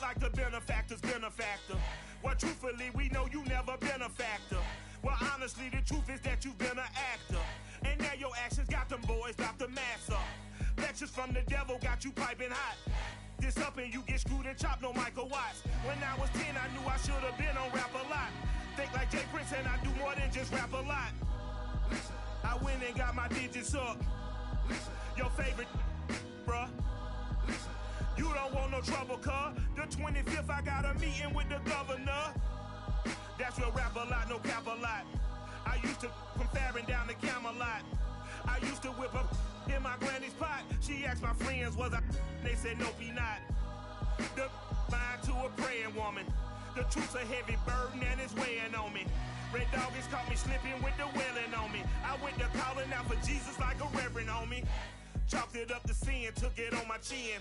like the benefactor's benefactor. Well, truthfully, we know you never been a factor. Well, honestly, the truth is that you've been an actor. And now your actions got them boys about to mass up. Lectures from the devil got you piping hot. This up and you get screwed and chopped, no Michael Watts. When I was 10, I knew I should have been on Rap a Lot. Think like Jay Prince and I do more than just rap a lot. I went and got my digits up. Your favorite, bruh. You don't want no trouble, cuz. The 25th, I got a meeting with the governor. That's real rap a lot, no cap a lot. I used to from Farron down to Camelot. I used to whip up in my granny's pot. She asked my friends, was I? They said, nope, he not. The line to a praying woman. The truth's a heavy burden and it's weighing on me. Red Doggies caught me slipping with the wailing on me. I went to calling out for Jesus like a reverend on me. Chalked it up to sin, took it on my chin.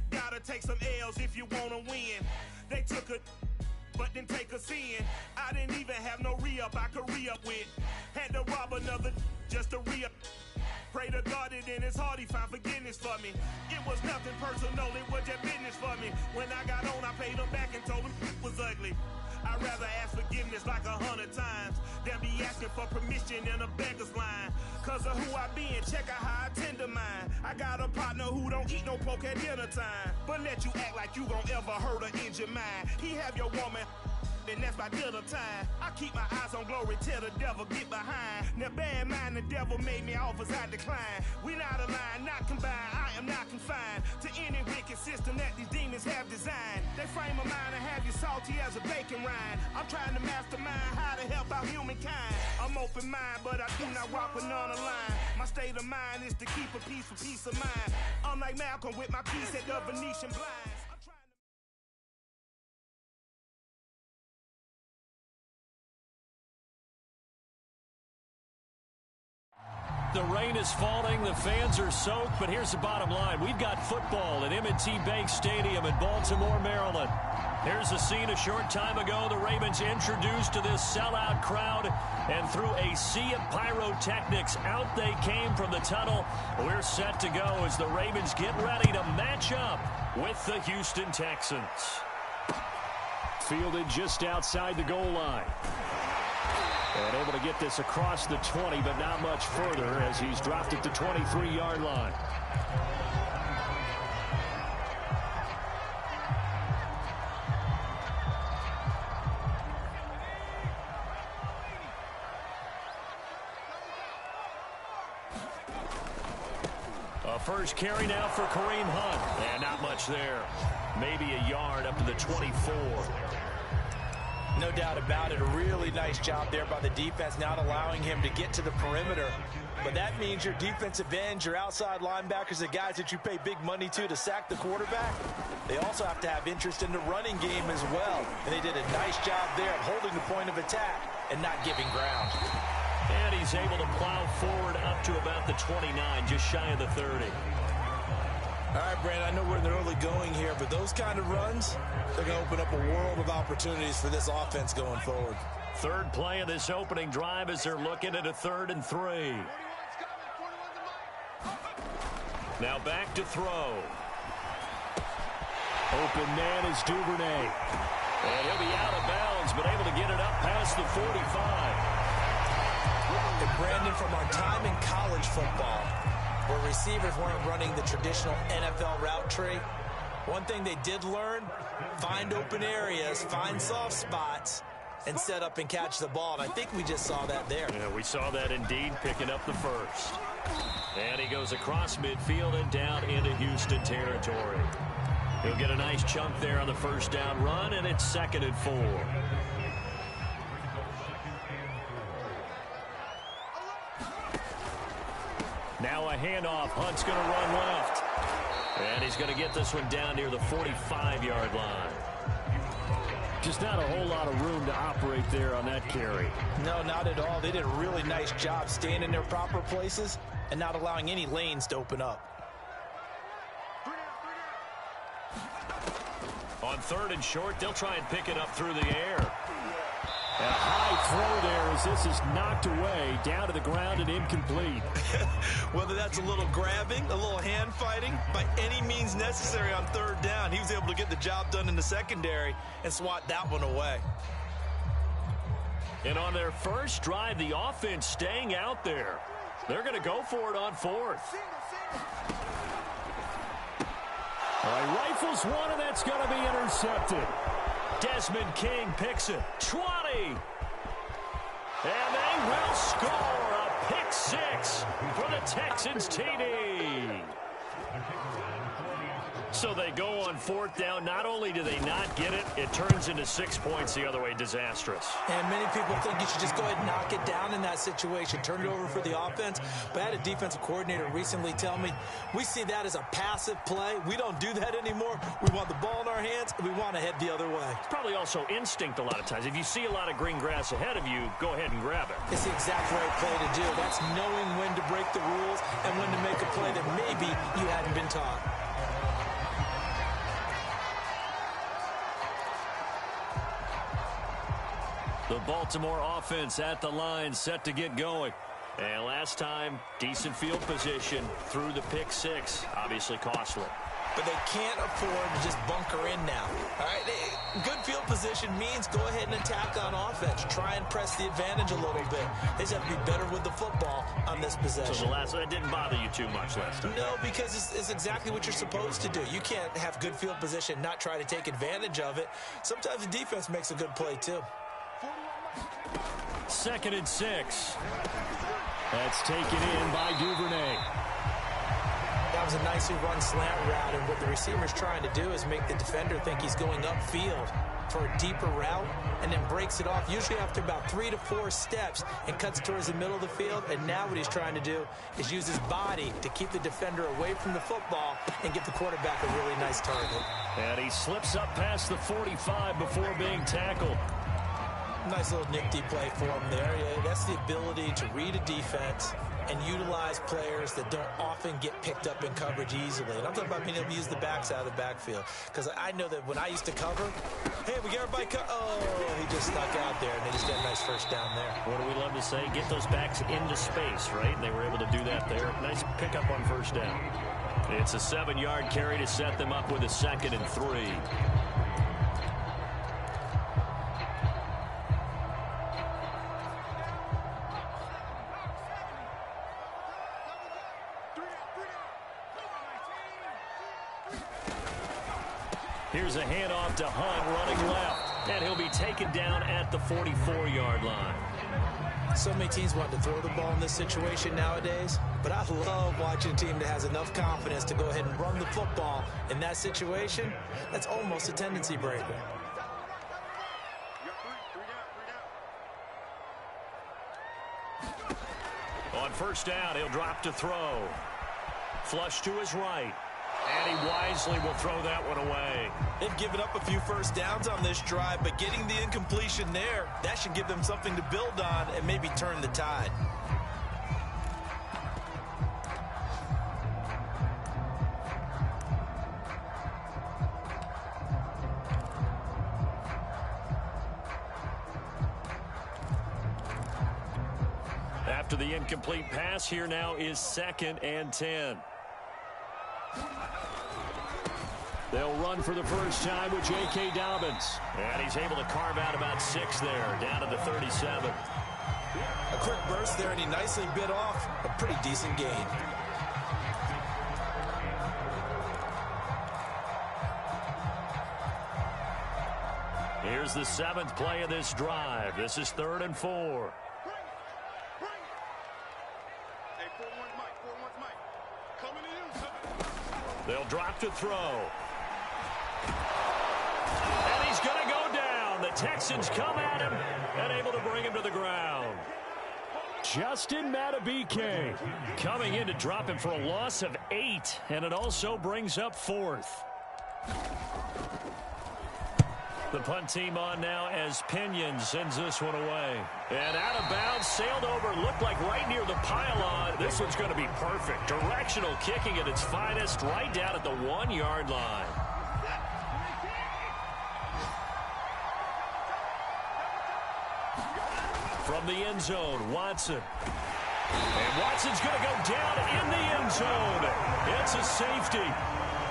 Gotta take some L's if you wanna win. They took a but didn't take a sin. I didn't even have no re-up I could re-up with. Had to rob another just to re-up. Pray to God that in his heart he found forgiveness for me. It was nothing personal, it was just business for me. When I got on, I paid him back and told him it was ugly. I'd rather ask forgiveness like 100 times than be asking for permission in a beggar's line. Cause of who I be and check out how I tend to mine. I got a partner who don't eat no pork at dinner time, but let you act like you gon' ever hurt or injure mine. He have your woman and that's by dinner time. I keep my eyes on glory till the devil get behind. Now bear in mind the devil made me offers I decline. We not aligned, not combined, I am not confined to any wicked system that these demons have designed. They frame a mind and have you salty as a bacon rind. I'm trying to mastermind how to help out humankind. I'm open mind, but I do not walk with none aligned. My state of mind is to keep a peace for peace of mind. Unlike Malcolm with my piece at the Venetian blinds. The rain is falling, the fans are soaked, but here's the bottom line. We've got football at M&T Bank Stadium in Baltimore, Maryland. Here's a scene a short time ago. The Ravens introduced to this sellout crowd, and through a sea of pyrotechnics, out they came from the tunnel. We're set to go as the Ravens get ready to match up with the Houston Texans. Fielded just outside the goal line. And able to get this across the 20, but not much further as he's dropped at the 23-yard line. A first carry now for Kareem Hunt. And not much there. Maybe a yard up to the 24. No doubt about it. A really nice job there by the defense, not allowing him to get to the perimeter. But that means your defensive ends, your outside linebackers, the guys that you pay big money to sack the quarterback, they also have to have interest in the running game as well. And they did a nice job there of holding the point of attack and not giving ground. And he's able to plow forward up to about the 29, just shy of the 30. All right, Brandon, I know we're in the early going here, but those kind of runs, they're going to open up a world of opportunities for this offense going forward. Third play of this opening drive as they're looking at a 3rd and 3. Now back to throw. Open man is Duvernay. And he'll be out of bounds, but able to get it up past the 45. And Brandon, from our time in college football, where receivers weren't running the traditional NFL route tree, one thing they did learn, find open areas, find soft spots, and set up and catch the ball. And I think we just saw that there. Yeah, we saw that indeed, picking up the first. And he goes across midfield and down into Houston territory. He'll get a nice chunk there on the first down run, and it's 2nd and 4. Now a handoff. Hunt's going to run left. And he's going to get this one down near the 45-yard line. Just not a whole lot of room to operate there on that carry. No, not at all. They did a really nice job staying in their proper places and not allowing any lanes to open up. On 3rd and short, they'll try and pick it up through the air. And a high throw there as this is knocked away, down to the ground and incomplete. Whether that's a little grabbing, a little hand fighting, by any means necessary on third down, he was able to get the job done in the secondary and swat that one away. And on their first drive, the offense staying out there. They're going to go for it on fourth. All right, rifles one, and that's going to be intercepted. Desmond King picks it. 20. And they will score a pick six for the Texans TD. So they go on fourth down. Not only do they not get it, it turns into 6 points the other way. Disastrous. And many people think you should just go ahead and knock it down in that situation. Turn it over for the offense. But I had a defensive coordinator recently tell me, we see that as a passive play. We don't do that anymore. We want the ball in our hands, and we want to head the other way. It's probably also instinct a lot of times. If you see a lot of green grass ahead of you, go ahead and grab it. It's the exact right play to do. That's knowing when to break the rules and when to make a play that maybe you hadn't been taught. The Baltimore offense at the line, set to get going. And last time, decent field position through the pick six. Obviously costly. But they can't afford to just bunker in now. All right, good field position means go ahead and attack on offense. Try and press the advantage a little bit. They just have to be better with the football on this possession. So that didn't bother you too much last time? No, because it's exactly what you're supposed to do. You can't have good field position, not try to take advantage of it. Sometimes the defense makes a good play too. 2nd and 6. That's taken in by Duvernay. That was a nicely run slant route, and what the receiver's trying to do is make the defender think he's going upfield for a deeper route, and then breaks it off, usually after about 3 to 4 steps, and cuts towards the middle of the field. And now what he's trying to do is use his body to keep the defender away from the football and give the quarterback a really nice target. And he slips up past the 45 before being tackled. Nice little nifty play for him there. Yeah, that's the ability to read a defense and utilize players that don't often get picked up in coverage easily. And I'm talking about being able to use the backs out of the backfield. Because I know that when I used to cover, hey, we get everybody he just stuck out there, and they just got a nice first down there. What do we love to say? Get those backs into space, right? And they were able to do that there. Nice pickup on first down. It's a 7-yard carry to set them up with a 2nd and 3. Here's a handoff to Hunt running left, and he'll be taken down at the 44-yard line. So many teams want to throw the ball in this situation nowadays, but I love watching a team that has enough confidence to go ahead and run the football in that situation. That's almost a tendency breaker. On first down, he'll drop to throw. Flush to his right. And he wisely will throw that one away. They've given up a few first downs on this drive, but getting the incompletion there, that should give them something to build on and maybe turn the tide. After the incomplete pass, here now is 2nd and 10. They'll run for the first time with J.K. Dobbins. And he's able to carve out about 6 there, down to the 37. A quick burst there, and he nicely bit off a pretty decent gain. Here's the 7th play of this drive. This is 3rd and 4. They'll drop to throw. And he's going to go down. The Texans come at him and able to bring him to the ground. Justin Matabike coming in to drop him for a loss of 8, and it also brings up 4th. The punt team on now as Pinion sends this one away. And out of bounds, sailed over, looked like right near the pylon. This one's going to be perfect. Directional kicking at its finest, right down at the 1-yard line. From the end zone, Watson. And Watson's going to go down in the end zone. It's a safety.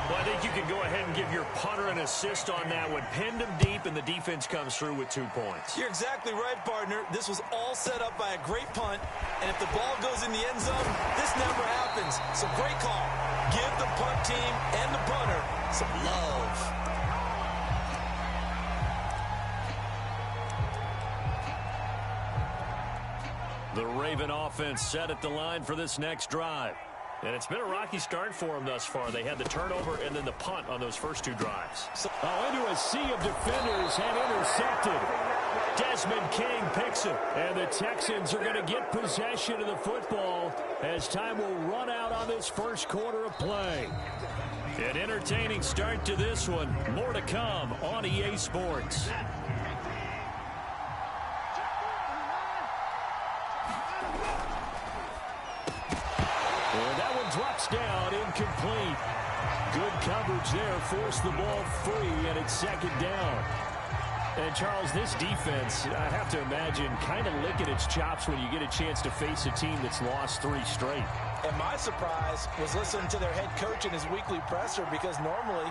Well, I think you can go ahead and give your punter an assist on that one. Pinned him deep, and the defense comes through with 2 points. You're exactly right, partner. This was all set up by a great punt, and if the ball goes in the end zone, this never happens. So great call. Give the punt team and the punter some love. The Raven offense set at the line for this next drive. And it's been a rocky start for them thus far. They had the turnover and then the punt on those first 2 drives. Into a sea of defenders and intercepted. Desmond King picks it. And the Texans are going to get possession of the football as time will run out on this first quarter of play. An entertaining start to this one. More to come on EA Sports. Drops down, incomplete. Good coverage there, forced the ball free, and it's second down. And, Charles, this defense, I have to imagine, kind of licking its chops when you get a chance to face a team that's lost 3 straight. And my surprise was listening to their head coach in his weekly presser, because normally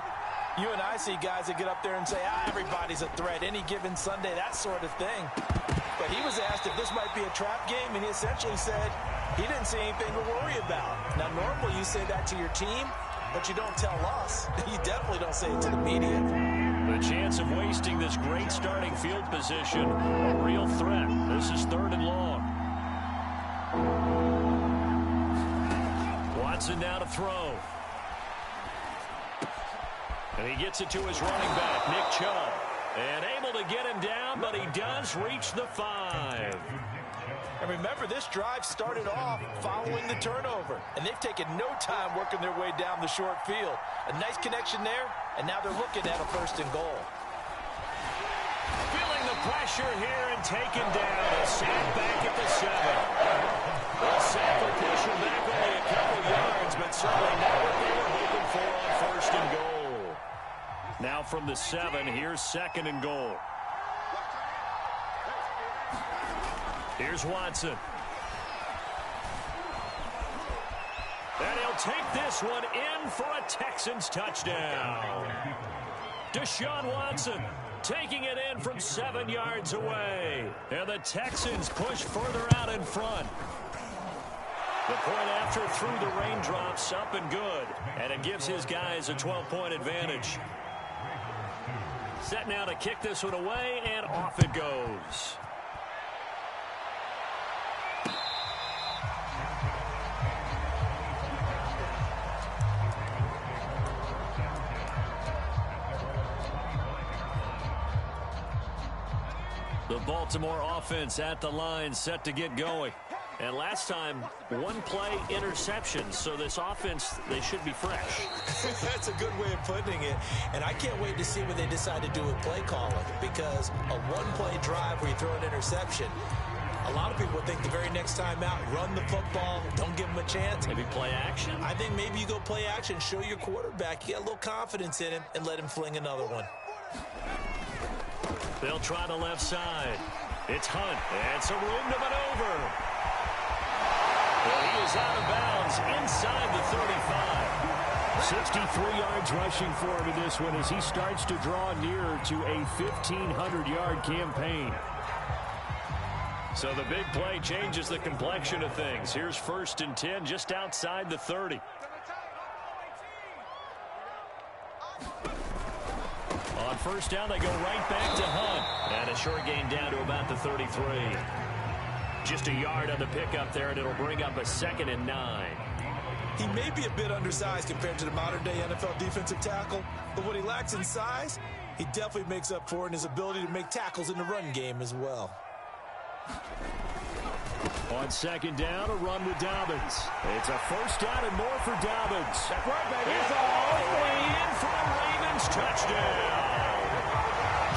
you and I see guys that get up there and say, everybody's a threat, any given Sunday, that sort of thing. But he was asked if this might be a trap game, and he essentially said he didn't see anything to worry about. Now, normally you say that to your team, but you don't tell us. You definitely don't say it to the media. The chance of wasting this great starting field position, a real threat. This is 3rd and long. Watson now to throw. And he gets it to his running back, Nick Chubb. And able to get him down, but he does reach the 5. And remember, this drive started off following the turnover. And they've taken no time working their way down the short field. A nice connection there, and now they're looking at a 1st and goal. Feeling the pressure here and taken down. A sack back at the 7. The sack will push him back only a couple yards, but certainly not what they were hoping for on 1st and goal. Now from the 7, here's 2nd and goal. Here's Watson. And he'll take this one in for a Texans touchdown. Deshaun Watson taking it in from 7 yards away. And the Texans push further out in front. The point after through the raindrops, up and good. And it gives his guys a 12-point advantage. Set now to kick this one away, and off it goes. The Baltimore offense at the line, set to get going. And last time, 1 play interception. So this offense, they should be fresh. That's a good way of putting it. And I can't wait to see what they decide to do with play calling. Because a 1-play drive where you throw an interception, a lot of people think the very next time out, run the football, don't give them a chance. Maybe play action? I think maybe you go play action, show your quarterback, you get a little confidence in him, and let him fling another one. They'll try the left side. It's Hunt. And some room to maneuver. Well, he is out of bounds inside the 35. 63 yards rushing for him in this one as he starts to draw nearer to a 1,500-yard campaign. So the big play changes the complexion of things. Here's 1st and 10 just outside the 30. On 1st down, they go right back to Hunt. And a short gain down to about the 33. Just a yard on the pickup there, and it'll bring up a 2nd and 9. He may be a bit undersized compared to the modern-day NFL defensive tackle, but what he lacks in size, he definitely makes up for in his ability to make tackles in the run game as well. On 2nd down, a run with Dobbins. It's a 1st down and more for Dobbins. That's right, baby. It's all the way in for a Ravens touchdown.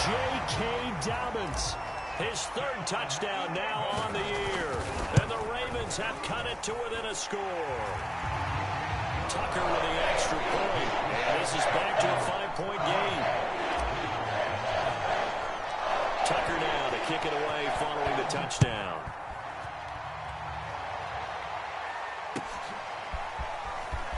J.K. Dobbins. His 3rd touchdown now on the year. And the Ravens have cut it to within a score. Tucker with the extra point. And this is back to a 5-point game. Tucker now to kick it away following the touchdown.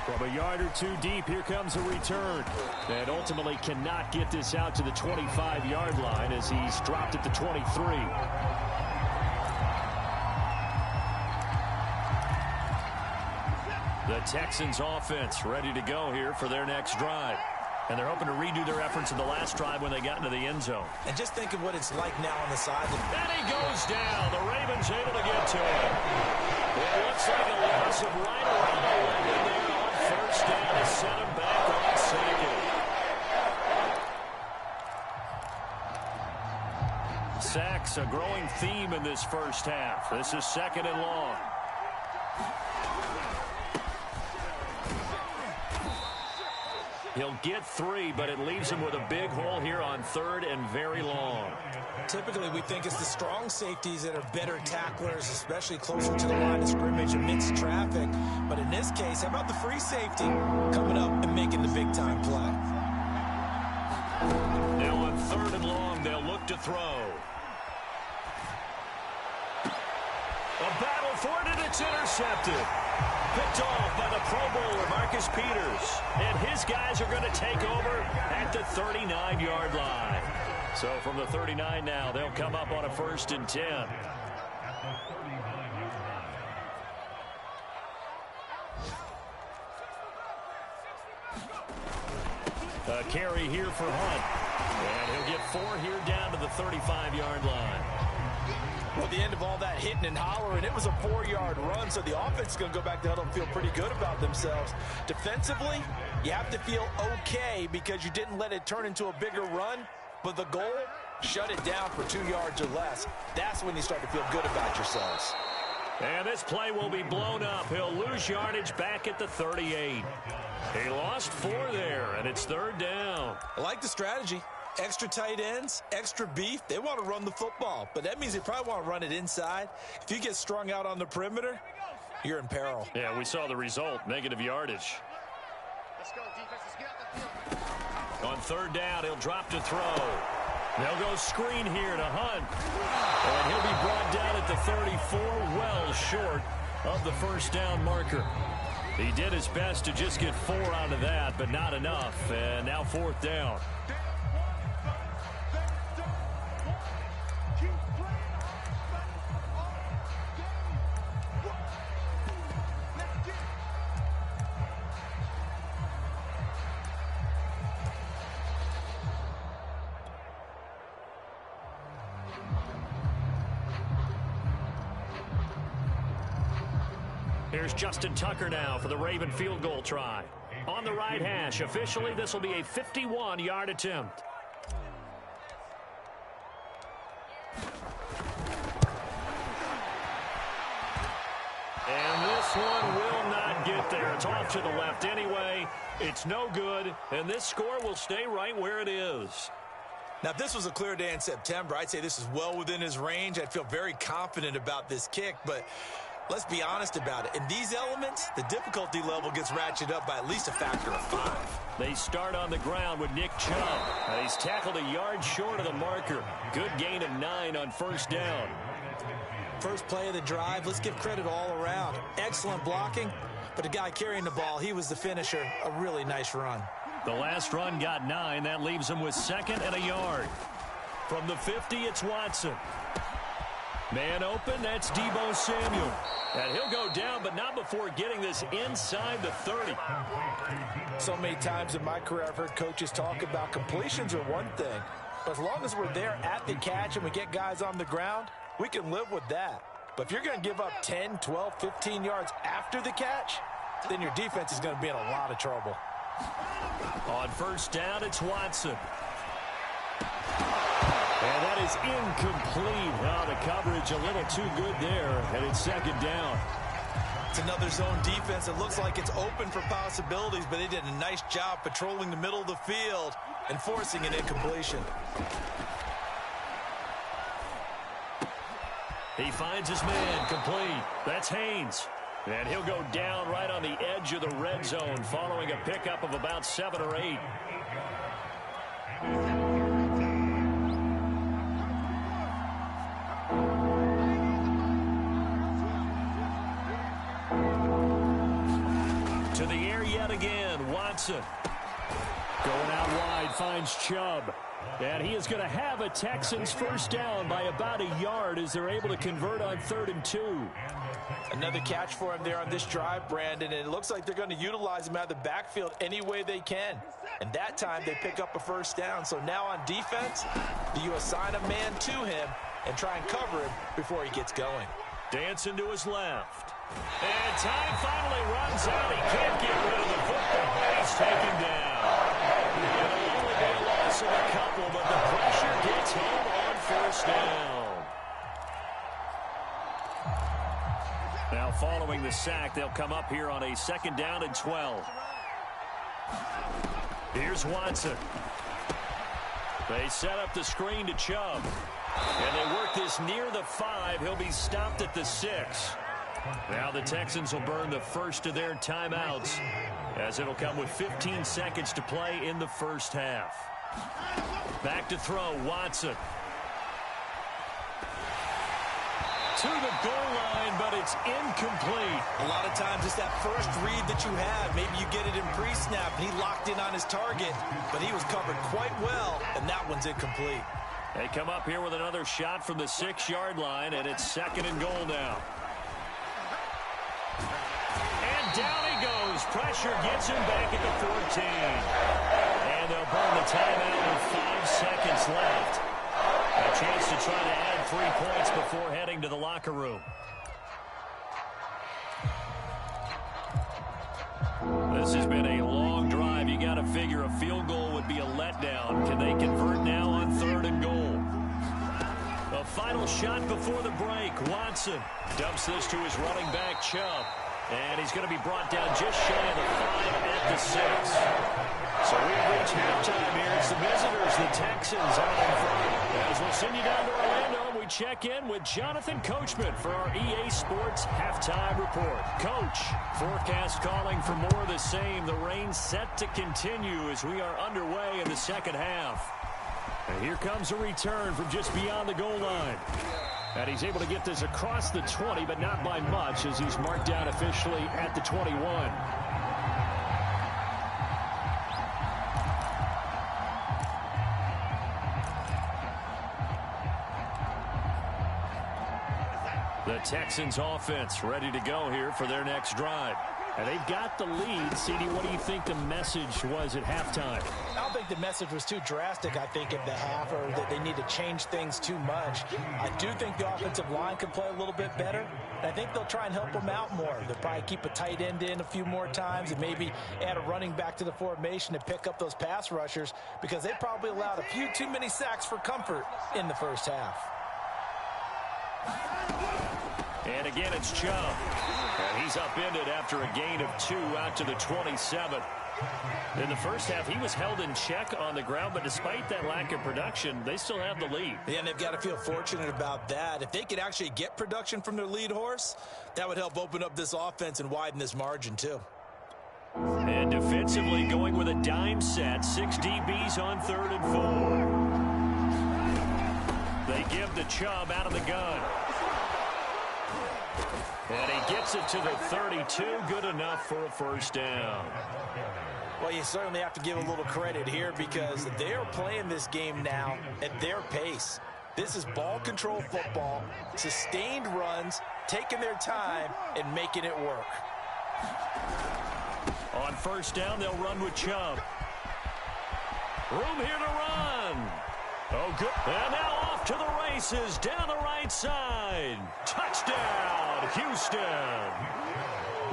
From a yard or two deep, here comes a return. And ultimately cannot get this out to the 25-yard line as he's dropped at the 23. The Texans offense ready to go here for their next drive. And they're hoping to redo their efforts in the last drive when they got into the end zone. And just think of what it's like now on the sideline. And he goes down. The Ravens able to get to him. It looks like a loss of right around the 11 there on first down to set him back on second. Sacks, a growing theme in this first half. This is second and long. He'll get 3, but it leaves him with a big hole here on third and very long. Typically, we think it's the strong safeties that are better tacklers, especially closer to the line of scrimmage amidst traffic. But in this case, how about the free safety coming up and making the big-time play? Now on third and long, they'll look to throw. A battle for it, and it's intercepted. Picked off by the Pro Bowler, Marcus Peters. And his guys are going to take over at the 39-yard line. So from the 39 now, they'll come up on a 1st and 10. A carry here for Hunt. And he'll get 4 here down to the 35-yard line. Well, at the end of all that hitting and hollering, it was a 4-yard run, so the offense is going to go back to huddle and feel pretty good about themselves. Defensively, you have to feel okay because you didn't let it turn into a bigger run, but the goal, shut it down for 2 yards or less. That's when you start to feel good about yourselves. And this play will be blown up. He'll lose yardage back at the 38. He lost 4 there, and it's 3rd down. I like the strategy. Extra tight ends, extra beef. They want to run the football, but that means they probably want to run it inside. If you get strung out on the perimeter, you're in peril. Yeah, we saw the result, negative yardage. Let's go, defense. Let's get out the field. On 3rd down, he'll drop to throw. They'll go screen here to Hunt. And he'll be brought down at the 34, well short of the 1st down marker. He did his best to just get 4 out of that, but not enough. And now 4th down. Here's Justin Tucker now for the Raven field goal try. On the right hash, officially this will be a 51-yard attempt. And this one will not get there. It's off to the left anyway. It's no good, and this score will stay right where it is. Now, if this was a clear day in September, I'd say this is well within his range. I'd feel very confident about this kick, but let's be honest about it. In these elements, the difficulty level gets ratcheted up by at least a factor of 5. They start on the ground with Nick Chubb. He's tackled a yard short of the marker. Good gain of 9 on 1st down. First play of the drive, let's give credit all around. Excellent blocking, but the guy carrying the ball, he was the finisher. A really nice run. The last run got 9. That leaves him with 2nd and a yard. From the 50, it's Watson. Man open, that's Deebo Samuel. And he'll go down, but not before getting this inside the 30. So many times in my career, I've heard coaches talk about completions are one thing. But as long as we're there at the catch and we get guys on the ground, we can live with that. But if you're going to give up 10, 12, 15 yards after the catch, then your defense is going to be in a lot of trouble. On 1st down, it's Watson. And that is incomplete. Oh, the coverage a little too good there, and it's 2nd down. It's another zone defense. It looks like it's open for possibilities, but they did a nice job patrolling the middle of the field and forcing an incompletion. He finds his man complete. That's Haynes. And he'll go down right on the edge of the red zone following a pickup of about 7 or 8. air yet again. Watson. Going out wide, finds Chubb. And he is going to have a Texans first down by about a yard as they're able to convert on 3rd and 2. Another catch for him there on this drive, Brandon, and it looks like they're going to utilize him out of the backfield any way they can. And that time they pick up a first down. So now on defense, do you assign a man to him and try and cover him before he gets going? Dancing to his left. And time finally runs out. He can't get rid of the football, and he's taken down. It'll only be a loss of a couple, but the pressure gets home on first down. Now following the sack, they'll come up here on a 2nd down and 12. Here's Watson. They set up the screen to Chubb. And they work this near the 5. He'll be stopped at the 6. Now the Texans will burn the first of their timeouts as it'll come with 15 seconds to play in the first half. Back to throw, Watson. To the goal line, but it's incomplete. A lot of times it's that first read that you have. Maybe you get it in pre-snap, and he locked in on his target, but he was covered quite well, and that one's incomplete. They come up here with another shot from the 6-yard line, and it's 2nd and goal now. And down he goes. Pressure gets him back at the 14. And they'll burn the timeout with 5 seconds left. A chance to try to add 3 points before heading to the locker room. This has been a long drive. You got to figure a field goal would be a letdown. Can they convert now on 3rd and goal? A final shot before the break. Watson dumps this to his running back, Chubb. And he's going to be brought down just shy of the 5 at the 6. So we've reached halftime here. It's the visitors, the Texans, out in front. As we'll send you down to Orlando, we check in with Jonathan Coachman for our EA Sports Halftime Report. Coach, forecast calling for more of the same. The rain set to continue as we are underway in the second half. And here comes a return from just beyond the goal line. And he's able to get this across the 20, but not by much as he's marked down officially at the 21. The Texans offense ready to go here for their next drive. And they've got the lead. CD, what do you think the message was at halftime? I don't think the message was too drastic, I think, at the half, or that they need to change things too much. I do think the offensive line can play a little bit better. And I think they'll try and help them out more. They'll probably keep a tight end in a few more times and maybe add a running back to the formation to pick up those pass rushers, because they probably allowed a few too many sacks for comfort in the first half. And again, it's Chubb. And he's upended after a gain of 2 out to the 27. In the first half, he was held in check on the ground, but despite that lack of production, they still have the lead. Yeah, and they've got to feel fortunate about that. If they could actually get production from their lead horse, that would help open up this offense and widen this margin, too. And defensively, going with a dime set, 6 DBs on 3rd and 4. They give the Chubb out of the gun. And he gets it to the 32. Good enough for a first down. Well, you certainly have to give a little credit here because they're playing this game now at their pace. This is ball control football, sustained runs, taking their time, and making it work. On first down, they'll run with Chubb. Room here to run. Oh, good. And now off to the races down the right side. Touchdown, Houston.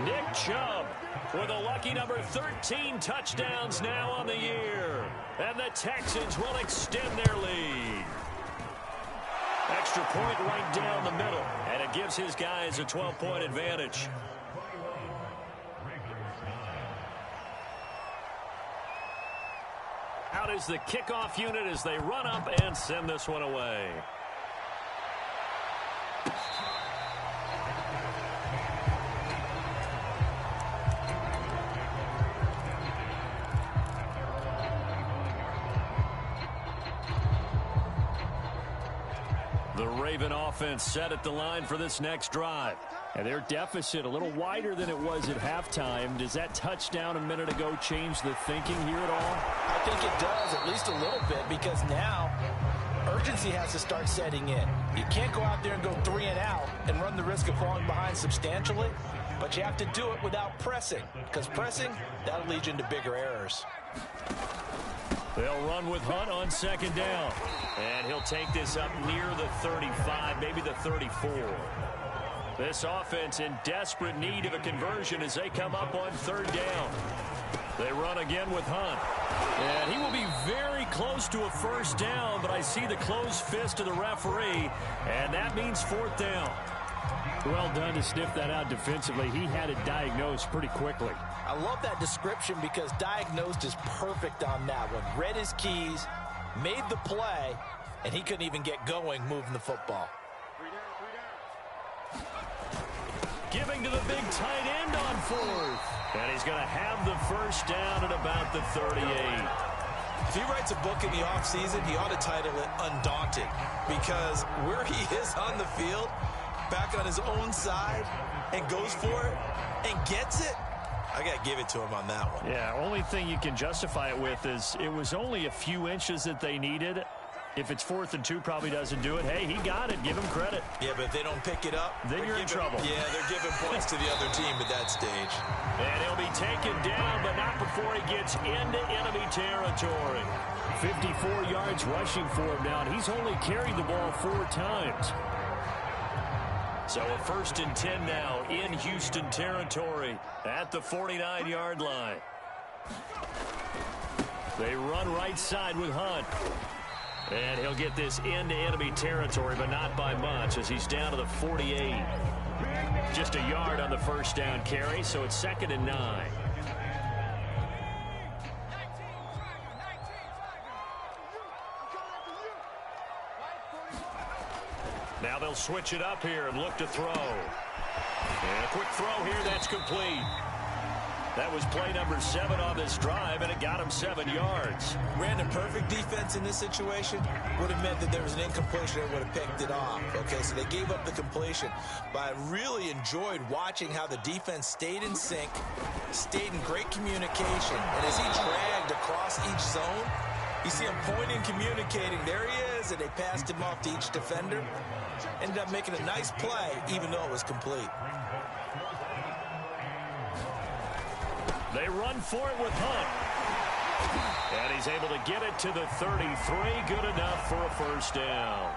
Nick Chubb with a lucky number 13 touchdowns now on the year. And the Texans will extend their lead. Extra point right down the middle. And it gives his guys a 12-point advantage. Out is the kickoff unit as they run up and send this one away. The Raven offense set at the line for this next drive. And their deficit a little wider than it was at halftime. Does that touchdown a minute ago change the thinking here at all? I think it does, at least a little bit, because now urgency has to start setting in. You can't go out there and go 3 and out and run the risk of falling behind substantially, but you have to do it without pressing, because pressing, that'll lead you into bigger errors. They'll run with Hunt on second down. And he'll take this up near the 35, maybe the 34. This offense in desperate need of a conversion as they come up on third down. They run again with Hunt. And he will be very close to a first down, but I see the closed fist of the referee, and that means fourth down. Well done to sniff that out defensively. He had it diagnosed pretty quickly. I love that description because diagnosed is perfect on that one. Read his keys, made the play, and he couldn't even get going moving the football. Giving to the big tight end on fourth. And he's going to have the first down at about the 38. If he writes a book in the offseason, he ought to title it Undaunted, because where he is on the field, back on his own side, and goes for it and gets it, I got to give it to him on that one. Yeah, only thing you can justify it with is it was only a few inches that they needed. If it's 4th and 2, probably doesn't do it. Hey, he got it. Give him credit. Yeah, but if they don't pick it up, then you're in trouble. Yeah, they're giving points to the other team at that stage. And he'll be taken down, but not before he gets into enemy territory. 54 yards rushing for him now, and he's only carried the ball 4 times. So a 1st and 10 now in Houston territory at the 49-yard line. They run right side with Hunt. And he'll get this into enemy territory, but not by much as he's down to the 48. Just a yard on the first down carry, so it's 2nd and 9. Now they'll switch it up here and look to throw. And a quick throw here, that's complete. That was play number 7 on this drive, and it got him 7 yards. Random perfect defense in this situation would have meant that there was an incompletion that would have picked it off. Okay, so they gave up the completion. But I really enjoyed watching how the defense stayed in sync, stayed in great communication. And as he dragged across each zone, you see him pointing, communicating. There he is, and they passed him off to each defender. Ended up making a nice play, even though it was complete. They run for it with Hunt. And he's able to get it to the 33. Good enough for a first down.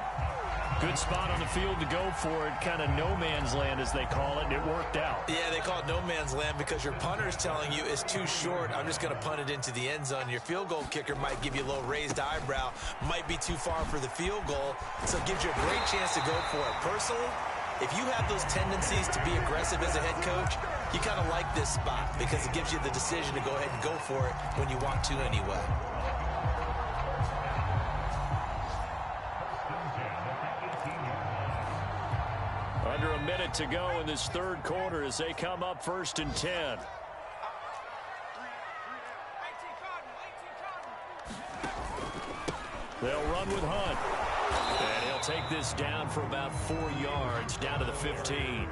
Good spot on the field to go for it. Kind of no man's land, as they call it, and it worked out. Yeah, they call it no man's land because your punter's telling you it's too short. I'm just going to punt it into the end zone. Your field goal kicker might give you a little raised eyebrow. Might be too far for the field goal, so it gives you a great chance to go for it. Personally, if you have those tendencies to be aggressive as a head coach, you kind of like this spot because it gives you the decision to go ahead and go for it when you want to anyway. Under a minute to go in this third quarter as they come up 1st and 10. They'll run with Hunt. And he'll take this down for about 4 yards, down to the 15.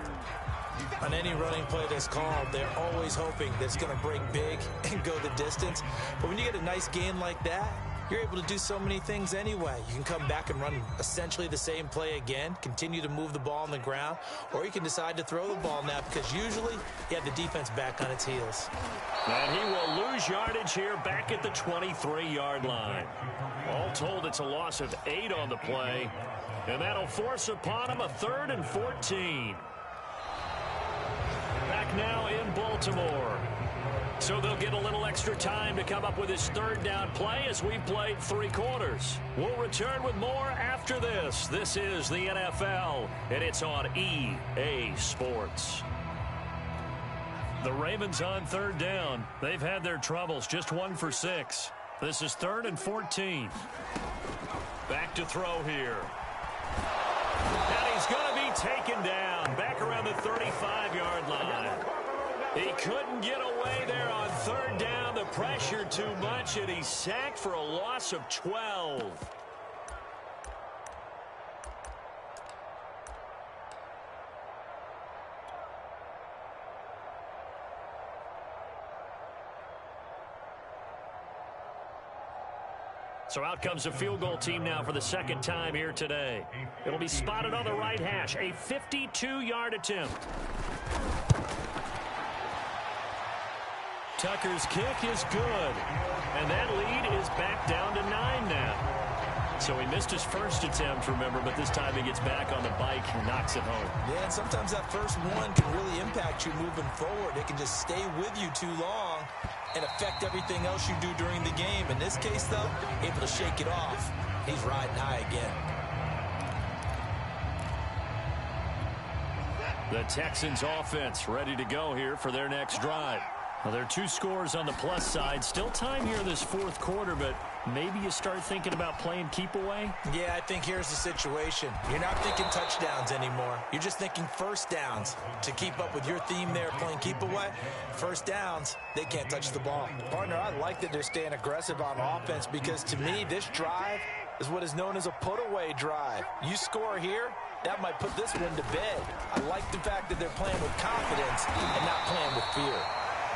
On any running play that's called, they're always hoping that it's going to break big and go the distance. But when you get a nice gain like that, you're able to do so many things anyway. You can come back and run essentially the same play again, continue to move the ball on the ground, or you can decide to throw the ball now because usually you have the defense back on its heels. And he will lose yardage here back at the 23-yard line. All told, it's a loss of 8 on the play, and that'll force upon him a 3rd and 14. Back now in Baltimore. So they'll get a little extra time to come up with his 3rd down play as we've played 3 quarters. We'll return with more after this. This is the NFL, and it's on EA Sports. The Ravens on 3rd down. They've had their troubles, just 1 for 6. This is 3rd and 14. Back to throw here. And he's going to be taken down back around the 35-yard line. He couldn't get away there on 3rd down. The pressure too much, and he's sacked for a loss of 12. So out comes the field goal team now for the second time here today. It'll be spotted on the right hash. A 52-yard attempt. Tucker's kick is good. And that lead is back down to 9 now. So he missed his first attempt, remember, but this time he gets back on the bike and knocks it home. Yeah, and sometimes that first one can really impact you moving forward. It can just stay with you too long and affect everything else you do during the game. In this case, though, able to shake it off. He's riding high again. The Texans offense ready to go here for their next drive. Well, there are 2 scores on the plus side. Still time here in this fourth quarter, but maybe you start thinking about playing keep away? Yeah, I think here's the situation. You're not thinking touchdowns anymore. You're just thinking first downs. To keep up with your theme there, playing keep away, first downs, they can't touch the ball. Partner, I like that they're staying aggressive on offense because to me, this drive is what is known as a put-away drive. You score here, that might put this one to bed. I like the fact that they're playing with confidence and not playing with fear.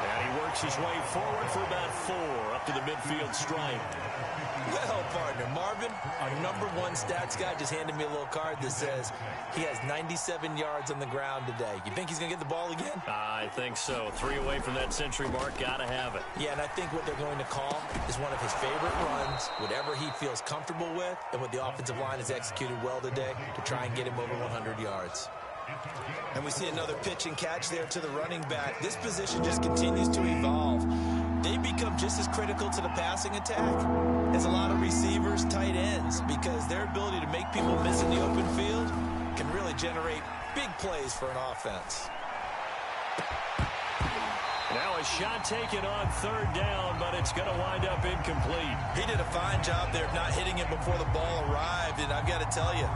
And he works his way forward for about 4 up to the midfield stripe. Well, partner, Marvin, our #1 stats guy just handed me a little card that says he has 97 yards on the ground today. You think he's going to get the ball again? I think so. 3 away from that century mark. Got to have it. Yeah, and I think what they're going to call is one of his favorite runs, whatever he feels comfortable with, and what the offensive line has executed well today to try and get him over 100 yards. And we see another pitch and catch there to the running back. This position just continues to evolve. They become just as critical to the passing attack as a lot of receivers, tight ends, because their ability to make people miss in the open field can really generate big plays for an offense. Now a shot taken on 3rd down, but it's going to wind up incomplete. He did a fine job there of not hitting it before the ball arrived, and I've got to tell you,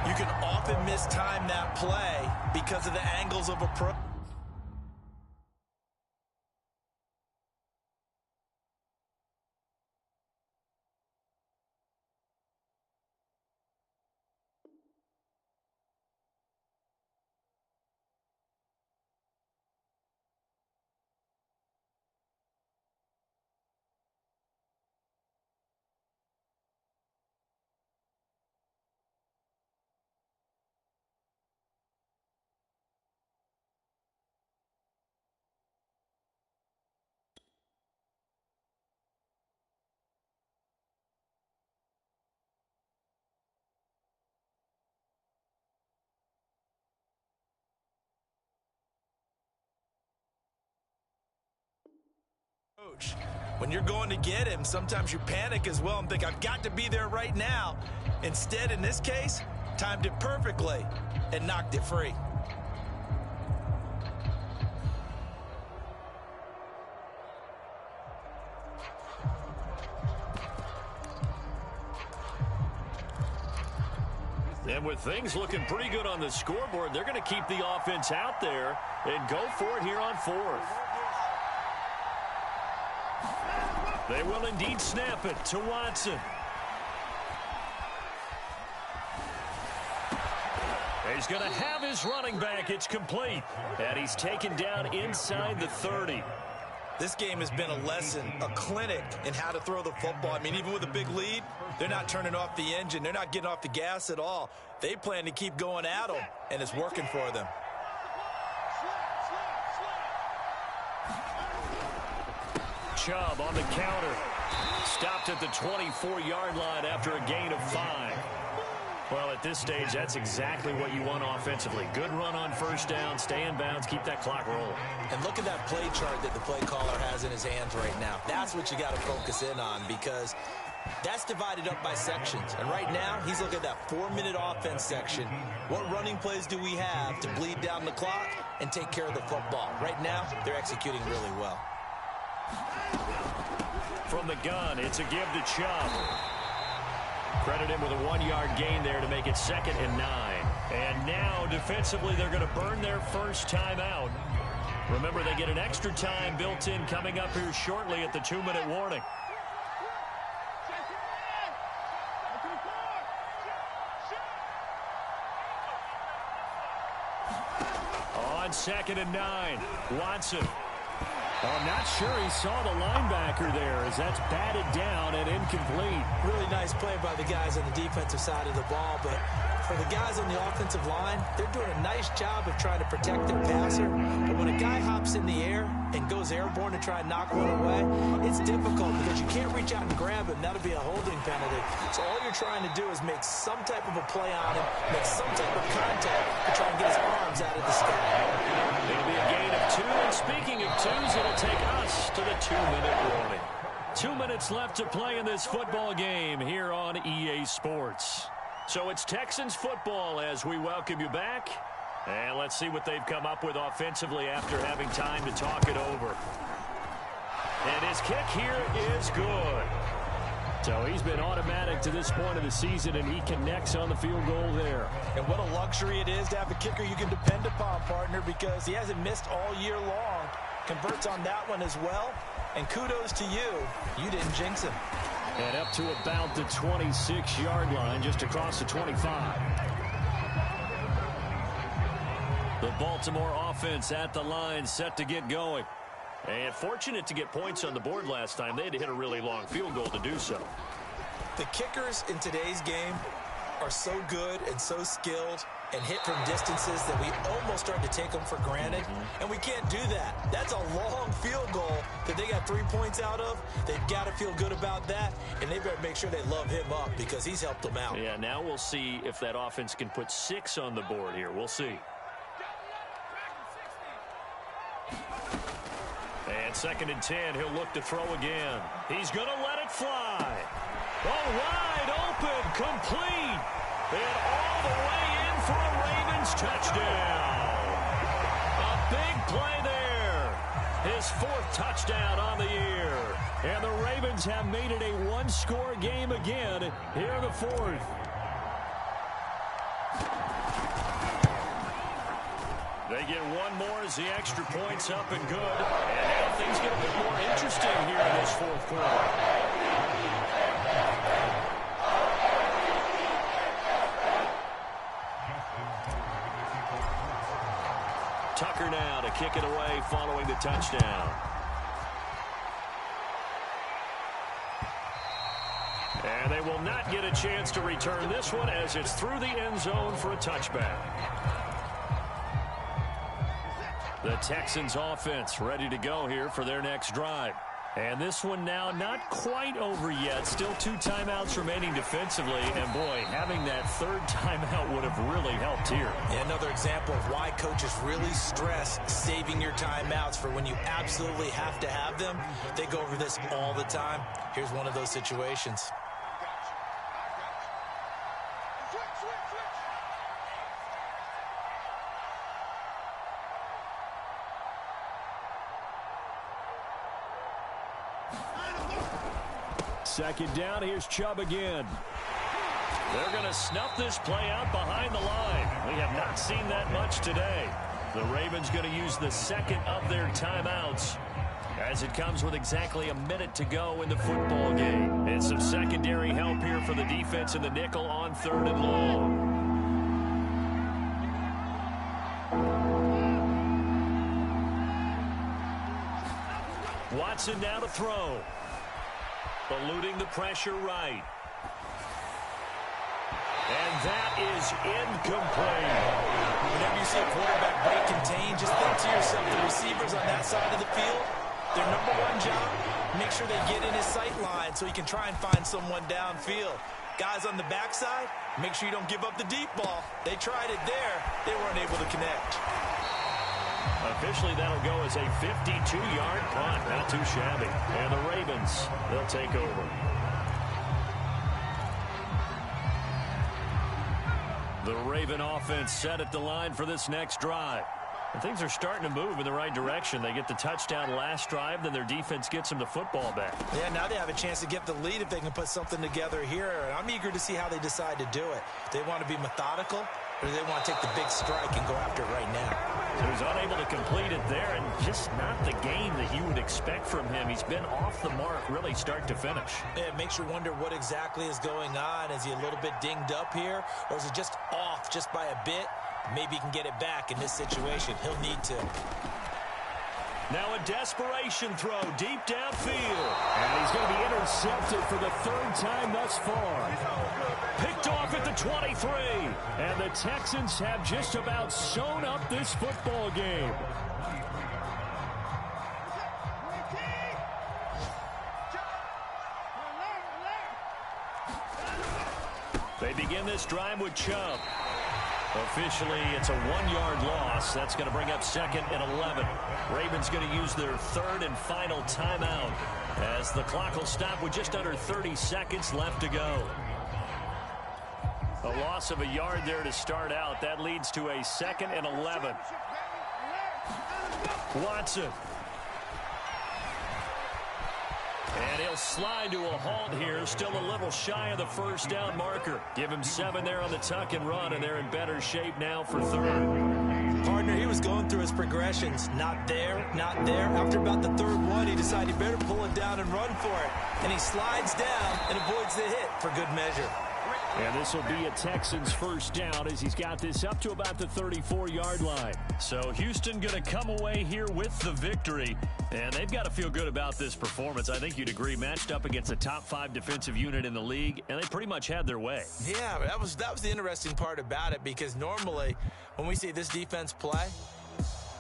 you can often mistime that play because of the angles of approach. When you're going to get him, sometimes you panic as well and think, I've got to be there right now. Instead, in this case, timed it perfectly and knocked it free. And with things looking pretty good on the scoreboard, they're going to keep the offense out there and go for it here on 4th. They will indeed snap it to Watson. He's going to have his running back. It's complete. And he's taken down inside the 30. This game has been a lesson, a clinic in how to throw the football. I mean, even with a big lead, they're not turning off the engine. They're not getting off the gas at all. They plan to keep going at them, and it's working for them. Chubb on the counter. Stopped at the 24-yard line after a gain of 5. Well, at this stage, that's exactly what you want offensively. Good run on first down, stay in bounds, keep that clock rolling. And look at that play chart that the play caller has in his hands right now. That's what you got to focus in on because that's divided up by sections. And right now, he's looking at that 4-minute offense section. What running plays do we have to bleed down the clock and take care of the football? Right now, they're executing really well. From the gun, it's a give to Chubb. Credit him with a 1-yard gain there to make it 2nd and 9. And now, defensively, they're going to burn their first timeout. Remember, they get an extra time built in coming up here shortly at the 2-minute warning. On 2nd and 9, Watson. Well, I'm not sure he saw the linebacker there as that's batted down and incomplete. Really nice play by the guys on the defensive side of the ball, but for the guys on the offensive line, they're doing a nice job of trying to protect their passer. But when a guy hops in the air and goes airborne to try and knock one away, it's difficult because you can't reach out and grab him. That'll be a holding penalty. So all you're trying to do is make some type of a play on him, make some type of contact to try and get his arms out of the sky. It'll be a gain of 2, and speaking of 2s, it'll take us to the 2-minute warning. 2 minutes left to play in this football game here on EA Sports. So it's Texans football as we welcome you back. And let's see what they've come up with offensively after having time to talk it over. And his kick here is good. So he's been automatic to this point of the season, and he connects on the field goal there. And what a luxury it is to have a kicker you can depend upon, partner, because he hasn't missed all year long. Converts on that one as well. And kudos to you. You didn't jinx him. And up to about the 26-yard line, just across the 25. The Baltimore offense at the line, set to get going. And fortunate to get points on the board last time. They had to hit a really long field goal to do so. The kickers in today's game are so good and so skilled and hit from distances that we almost start to take them for granted. And we can't do that. That's a long field goal that they got 3 points out of. They've got to feel good about that, and they better make sure they love him up because he's helped them out. Yeah, now we'll see if that offense can put 6 on the board here. We'll see. And 2nd and 10, he'll look to throw again. He's going to let it fly. Oh, wide open, complete, and all the way in for a Ravens touchdown. A big play there. His 4th touchdown on the year. And the Ravens have made it a one-score game again here in the 4th. They get one more as the extra point's up and good. And now things get a bit more interesting here in this 4th quarter. Tucker now to kick it away following the touchdown. And they will not get a chance to return this one as it's through the end zone for a touchback. The Texans offense ready to go here for their next drive. And this one now not quite over yet. Still 2 timeouts remaining defensively. And, boy, having that 3rd timeout would have really helped here. And another example of why coaches really stress saving your timeouts for when you absolutely have to have them. They go over this all the time. Here's one of those situations. Second down, here's Chubb again. They're going to snuff this play out behind the line. We have not seen that much today. The Ravens going to use the 2nd of their timeouts as it comes with exactly a minute to go in the football game. And some secondary help here for the defense in the nickel on 3rd and long. Watson now to throw. Eluding the pressure right. And that is incomplete. Whenever you see a quarterback break contain, just think to yourself, the receivers on that side of the field, their number one job, make sure they get in his sight line so he can try and find someone downfield. Guys on the backside, make sure you don't give up the deep ball. They tried it there. They weren't able to connect. Officially, that'll go as a 52-yard punt. Not too shabby. And the Ravens, they'll take over. The Raven offense set at the line for this next drive. And things are starting to move in the right direction. They get the touchdown last drive, then their defense gets them the football back. Yeah, now they have a chance to get the lead if they can put something together here. And I'm eager to see how they decide to do it. They want to be methodical, or do they want to take the big strike and go after it right now? So he's unable to complete it there, and just not the game that you would expect from him. He's been off the mark really start to finish. Yeah, it makes you wonder what exactly is going on. Is he a little bit dinged up here, or is he just off just by a bit? Maybe he can get it back in this situation. He'll need to. Now a desperation throw deep downfield. And he's going to be intercepted for the third time thus far. Picked off at the 23. And the Texans have just about sewn up this football game. They begin this drive with Chubb. Officially, it's a 1-yard loss. That's going to bring up 2nd and 11. Ravens going to use their 3rd and final timeout as the clock will stop with just under 30 seconds left to go. A loss of a yard there to start out. That leads to a 2nd and 11. Watson. And he'll slide to a halt here. Still a little shy of the first down marker. Give him 7 there on the tuck and run, and they're in better shape now for 3rd. Partner, he was going through his progressions. Not there, not there. After about the 3rd one, he decided he better pull it down and run for it. And he slides down and avoids the hit for good measure. And this will be a Texans first down as he's got this up to about the 34-yard line. So Houston going to come away here with the victory. And they've got to feel good about this performance. I think you'd agree, matched up against the top 5 defensive unit in the league, and they pretty much had their way. Yeah, that was the interesting part about it, because normally when we see this defense play,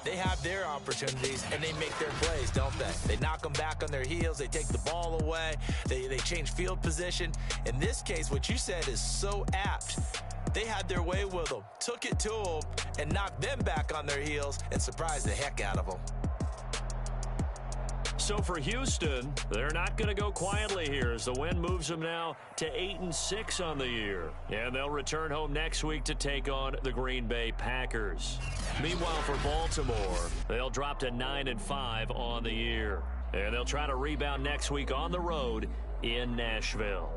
they have their opportunities, and they make their plays, don't they? They knock them back on their heels. They take the ball away. They change field position. In this case, what you said is so apt. They had their way with them, took it to them, and knocked them back on their heels and surprised the heck out of them. So for Houston, they're not going to go quietly here as the win moves them now to 8-6 on the year. And they'll return home next week to take on the Green Bay Packers. Meanwhile, for Baltimore, they'll drop to 9-5 on the year. And they'll try to rebound next week on the road in Nashville.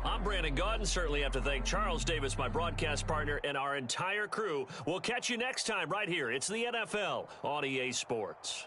I'm Brandon Gaudin. Certainly have to thank Charles Davis, my broadcast partner, and our entire crew. We'll catch you next time right here. It's the NFL on EA Sports.